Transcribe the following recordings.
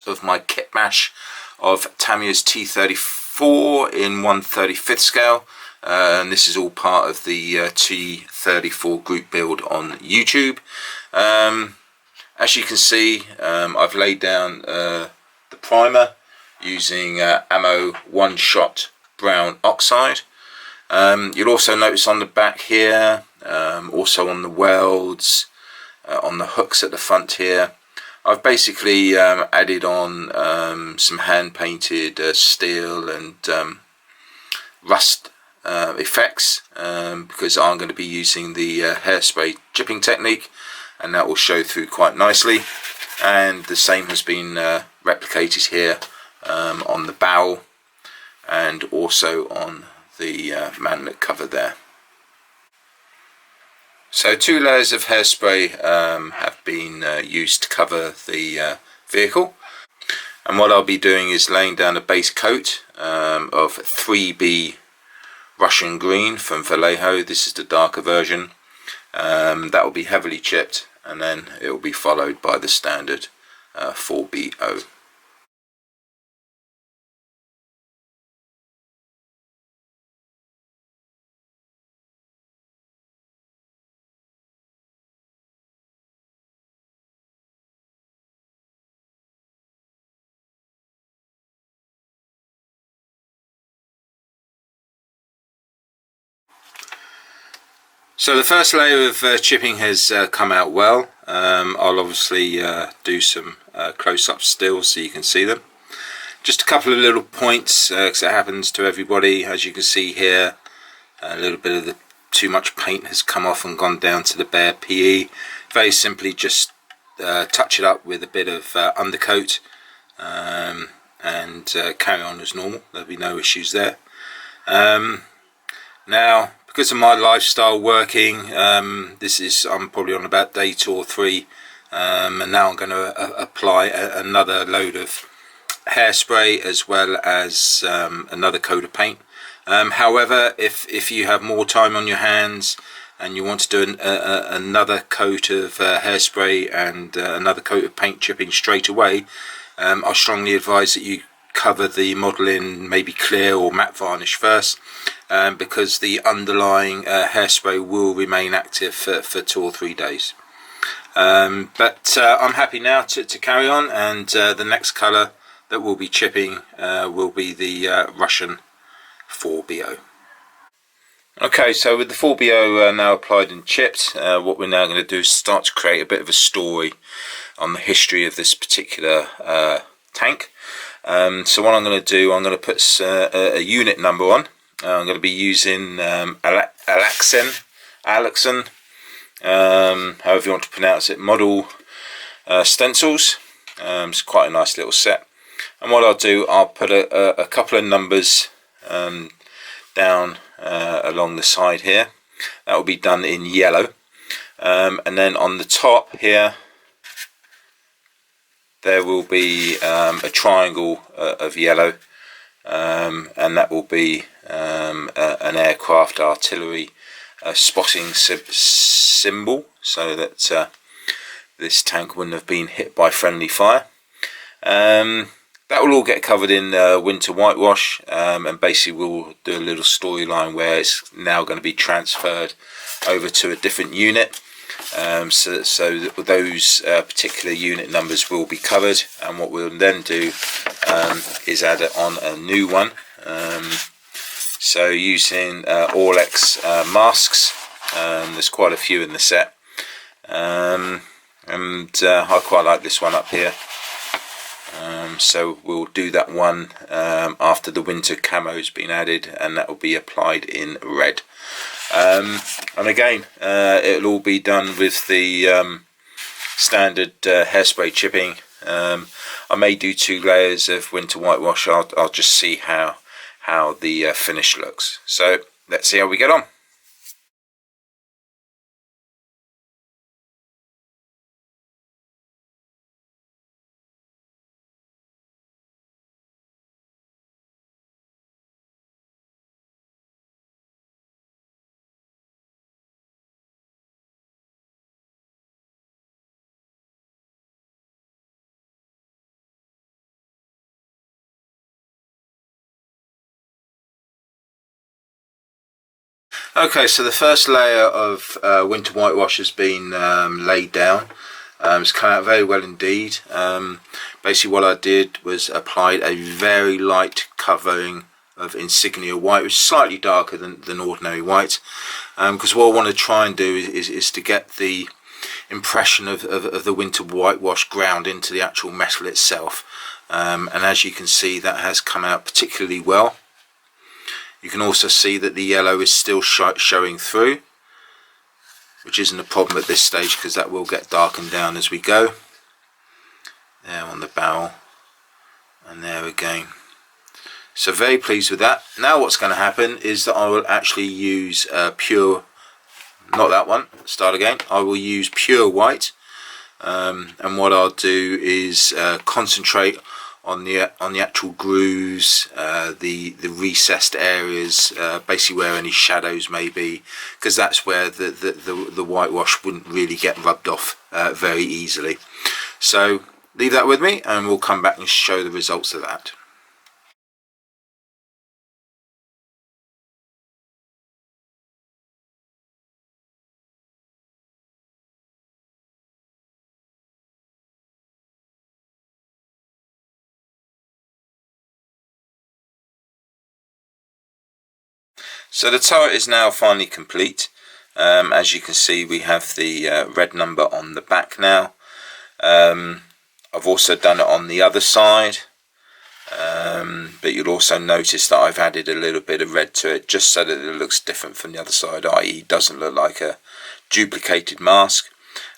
of my KITBASH of Tamiya's T34 in 1/35 scale, and this is all part of the T34 group build on YouTube. As you can see, I've laid down the primer using Ammo One Shot Brown Oxide. You'll also notice on the back here, also on the welds, on the hooks at the front here, I've basically added on some hand painted steel and rust effects, because I'm going to be using the hairspray chipping technique, and that will show through quite nicely. And the same has been replicated here on the barrel and also on the manlet cover there. So 2 layers of hairspray have been used to cover the vehicle, and what I'll be doing is laying down a base coat of 3B Russian green from Vallejo. This is the darker version. That will be heavily chipped, and then it will be followed by the standard 4BO. So the first layer of chipping has come out well. I'll obviously do some close-ups still so you can see them. Just a couple of little points, because it happens to everybody. As you can see here, a little bit of the too much paint has come off and gone down to the bare PE. Very simply just touch it up with a bit of undercoat and carry on as normal. There'll be no issues there. Now, because of my lifestyle working, I'm probably on about day 2 or 3, and now I'm going to apply another load of hairspray as well as another coat of paint. However, if you have more time on your hands and you want to do another coat of hairspray and another coat of paint chipping straight away, I strongly advise that you cover the model in maybe clear or matte varnish first, because the underlying hairspray will remain active for 2 or 3 days. But I'm happy now to carry on, and the next colour that we'll be chipping will be the Russian 4BO. Okay, so with the 4BO now applied and chipped, what we're now going to do is start to create a bit of a story on the history of this particular tank. So what I'm going to do, I'm going to put a unit number on. I'm going to be using Alexen, however you want to pronounce it, model stencils. It's quite a nice little set. And what I'll do, I'll put a couple of numbers down along the side here. That will be done in yellow. And then on the top here, there will be a triangle of yellow, and that will be an aircraft artillery spotting symbol, so that this tank wouldn't have been hit by friendly fire. That will all get covered in winter whitewash, and basically we'll do a little storyline where it's now going to be transferred over to a different unit. So those particular unit numbers will be covered, and what we'll then do is add on a new one. So using Orlex masks, there's quite a few in the set, and I quite like this one up here. So we'll do that one after the winter camo's been added, and that will be applied in red. And again, it'll all be done with the standard hairspray chipping. I may do 2 layers of winter whitewash. I'll just see how the finish looks. So let's see how we get on. Okay, so the first layer of winter whitewash has been laid down. It's come out very well indeed. Basically what I did was applied a very light covering of insignia white, which is slightly darker than ordinary white, because what I want to try and do is to get the impression of the winter whitewash ground into the actual metal itself, and as you can see, that has come out particularly well. You can also see that the yellow is still showing through, which isn't a problem at this stage because that will get darkened down as we go. There on the barrel, and there again. So very pleased with that. Now what's going to happen is that I will actually use pure, not that one, start again. I will use pure white, and what I'll do is concentrate on the actual grooves, the recessed areas, basically where any shadows may be, because that's where the whitewash wouldn't really get rubbed off very easily. So leave that with me and we'll come back and show the results of that. So the turret is now finally complete. As you can see, we have the red number on the back now. I've also done it on the other side, but you'll also notice that I've added a little bit of red to it just so that it looks different from the other side, i.e. doesn't look like a duplicated mask.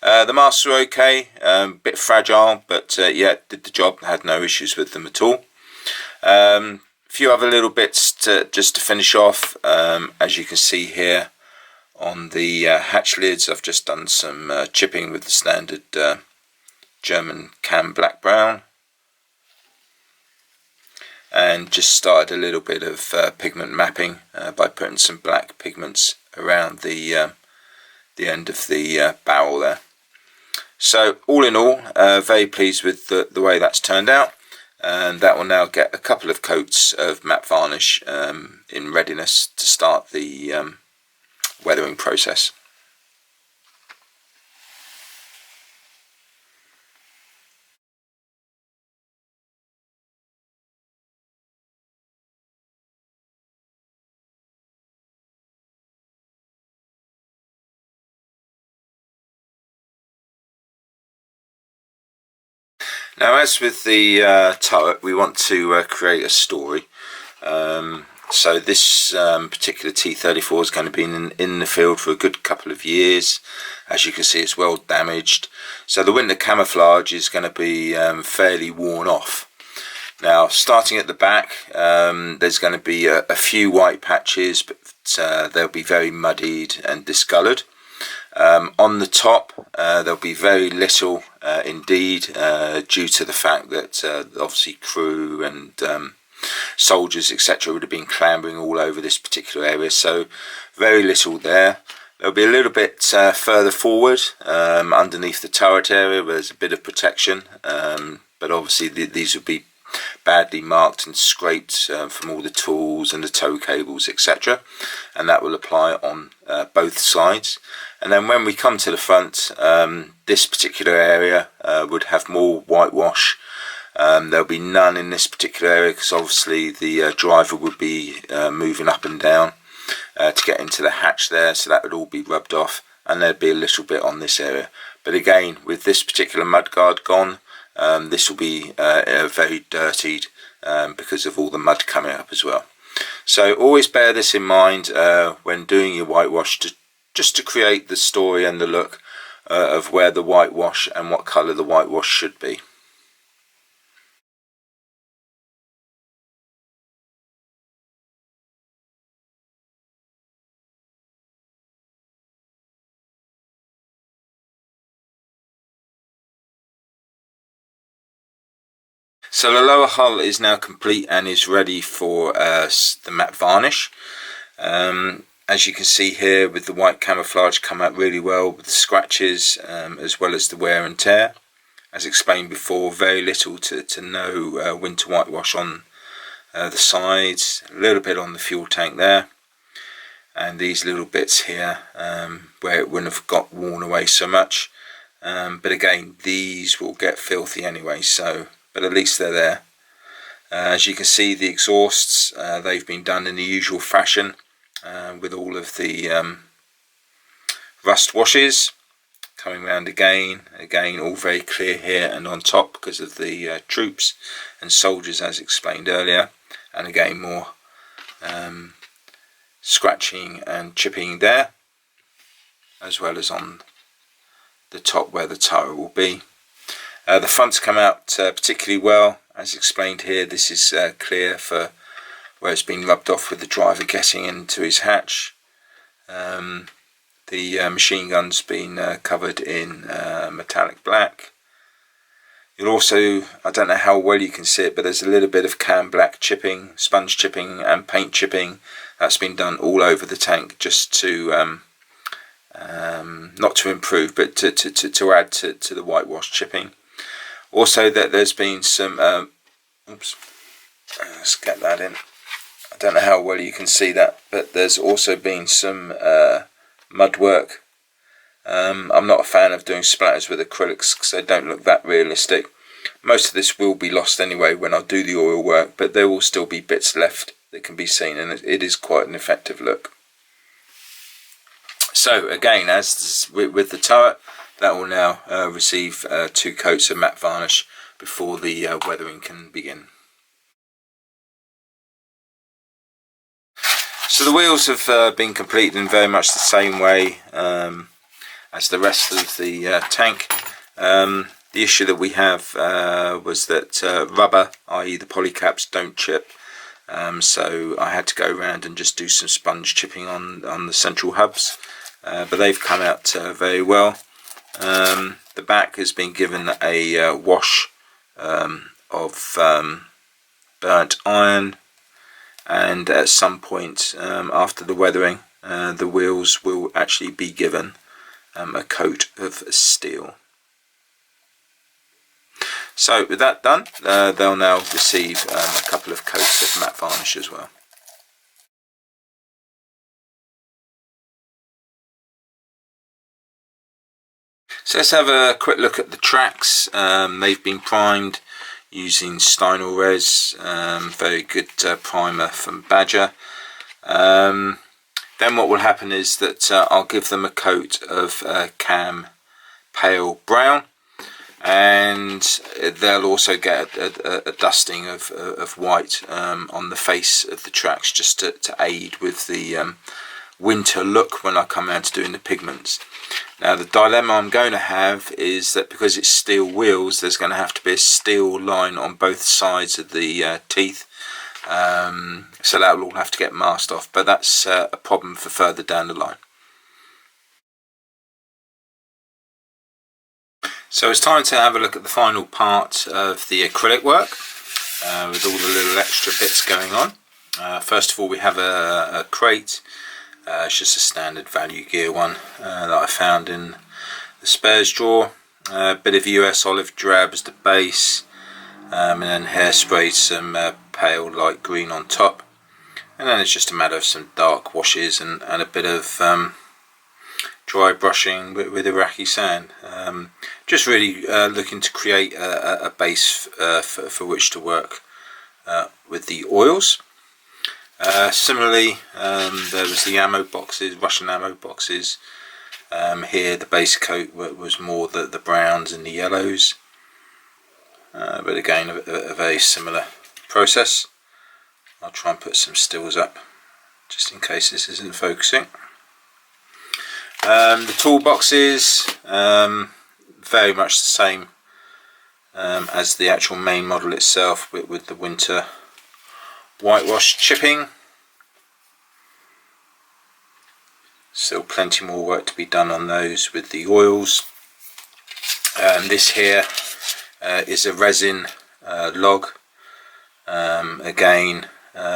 The masks are okay, a bit fragile, but yeah, did the job, had no issues with them at all. A few other little bits just to finish off. As you can see here on the hatch lids, I've just done some chipping with the standard German cam black brown, and just started a little bit of pigment mapping by putting some black pigments around the end of the barrel there. So all in all, very pleased with the way that's turned out, and that will now get a couple of coats of matte varnish in readiness to start the weathering process. Now, as with the turret, we want to create a story. So this particular T34 is going to be in the field for a good couple of years. As you can see, it's well damaged. So the winter camouflage is going to be fairly worn off. Now, starting at the back, there's going to be a few white patches, but they'll be very muddied and discoloured. On the top, there'll be very little indeed, due to the fact that obviously crew and soldiers etc. would have been clambering all over this particular area, so very little there. There'll be a little bit further forward underneath the turret area where there's a bit of protection, but obviously these will be badly marked and scraped from all the tools and the tow cables etc., and that will apply on both sides. And then when we come to the front, this particular area would have more whitewash. There'll be none in this particular area because obviously the driver would be moving up and down to get into the hatch there, so that would all be rubbed off, and there'd be a little bit on this area. But again, with this particular mudguard gone, this will be very dirtied because of all the mud coming up as well. So always bear this in mind when doing your whitewash, just to create the story and the look of where the whitewash and what colour the whitewash should be. So the lower hull is now complete and is ready for the matte varnish. As you can see here, with the white camouflage come out really well with the scratches as well as the wear and tear. As explained before, very little to no winter whitewash on the sides, a little bit on the fuel tank there. and these little bits here where it wouldn't have got worn away so much. But again, these will get filthy anyway, so but at least they're there. As you can see, the exhausts, they've been done in the usual fashion with all of the rust washes coming round again, all very clear here and on top because of the troops and soldiers as explained earlier, and again more scratching and chipping there, as well as on the top where the turret will be. The fronts come out particularly well, as explained here. This is clear for where it's been rubbed off with the driver getting into his hatch. The machine gun's been covered in metallic black. You'll also, I don't know how well you can see it, but there's a little bit of cam black chipping, sponge chipping and paint chipping that's been done all over the tank, just to not to improve, but to add to the whitewash chipping. Also, that there's been some oops, let's get that in. I don't know how well you can see that, but there's also been some mud work. I'm not a fan of doing splatters with acrylics because they don't look that realistic. Most of this will be lost anyway when I do the oil work, but there will still be bits left that can be seen, and it is quite an effective look. So again, as with the turret, that will now receive 2 coats of matte varnish before the weathering can begin. So the wheels have been completed in very much the same way as the rest of the tank. The issue that we have was that rubber, i.e. the polycaps, don't chip. So I had to go around and just do some sponge chipping on the central hubs. But they've come out very well. The back has been given a wash of burnt iron, and at some point after the weathering, the wheels will actually be given a coat of steel. So with that done, they'll now receive a couple of coats of matte varnish as well. So let's have a quick look at the tracks. They've been primed using Stynel Res, very good primer from Badger. Then what will happen is that I'll give them a coat of cam pale brown, and they'll also get a dusting of white on the face of the tracks, just to aid with the winter look when I come around to doing the pigments. Now the dilemma I'm going to have is that because it's steel wheels, there's going to have to be a steel line on both sides of the teeth, so that will all have to get masked off, but that's a problem for further down the line. So it's time to have a look at the final part of the acrylic work, with all the little extra bits going on. First of all, we have a crate. It's just a standard value gear one that I found in the spares drawer. A bit of US olive drab as the base, and then hairspray, some pale light green on top, and then it's just a matter of some dark washes and a bit of dry brushing with Iraqi sand. Just really looking to create a base for which to work with the oils. Similarly, there was the ammo boxes, Russian ammo boxes. Here the base coat was more the browns and the yellows, but again a very similar process. I'll try and put some stills up just in case this isn't focusing. The toolboxes, very much the same as the actual main model itself, with the winter whitewash chipping. Still plenty more work to be done on those with the oils. This here is a resin log. Again,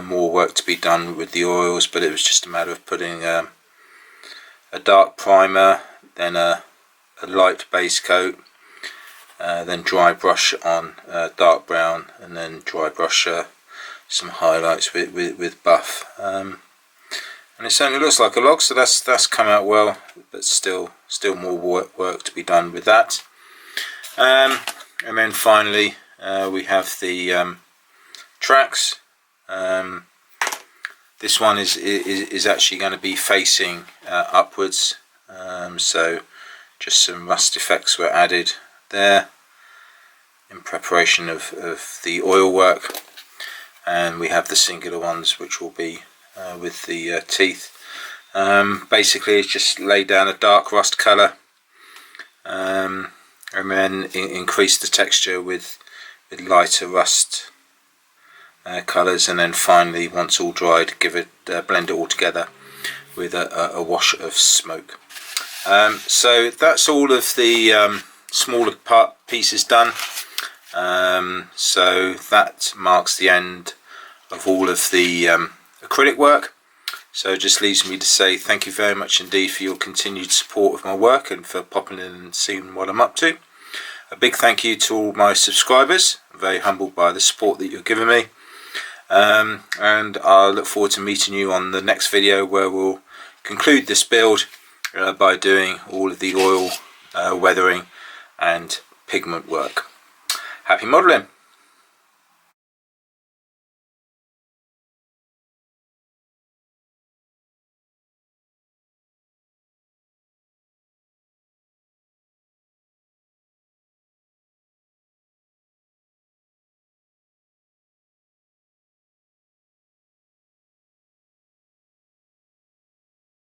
more work to be done with the oils, but it was just a matter of putting a dark primer, then a light base coat, then dry brush on dark brown, and then dry brush some highlights with buff, and it certainly looks like a log, so that's come out well, but still more work to be done with that. And then finally we have the tracks. This one is actually going to be facing upwards, so just some rust effects were added there in preparation of the oil work, and we have the singular ones which will be with the teeth. Basically it's just laid down a dark rust colour, and then increase the texture with lighter rust colours, and then finally, once all dried, blend it all together with a wash of smoke. So that's all of the smaller pieces done. So that marks the end of all of the acrylic work. So it just leaves me to say thank you very much indeed for your continued support of my work and for popping in and seeing what I'm up to. A big thank you to all my subscribers. I'm very humbled by the support that you're giving me. And I look forward to meeting you on the next video, where we'll conclude this build by doing all of the oil, weathering and pigment work. Happy modelling!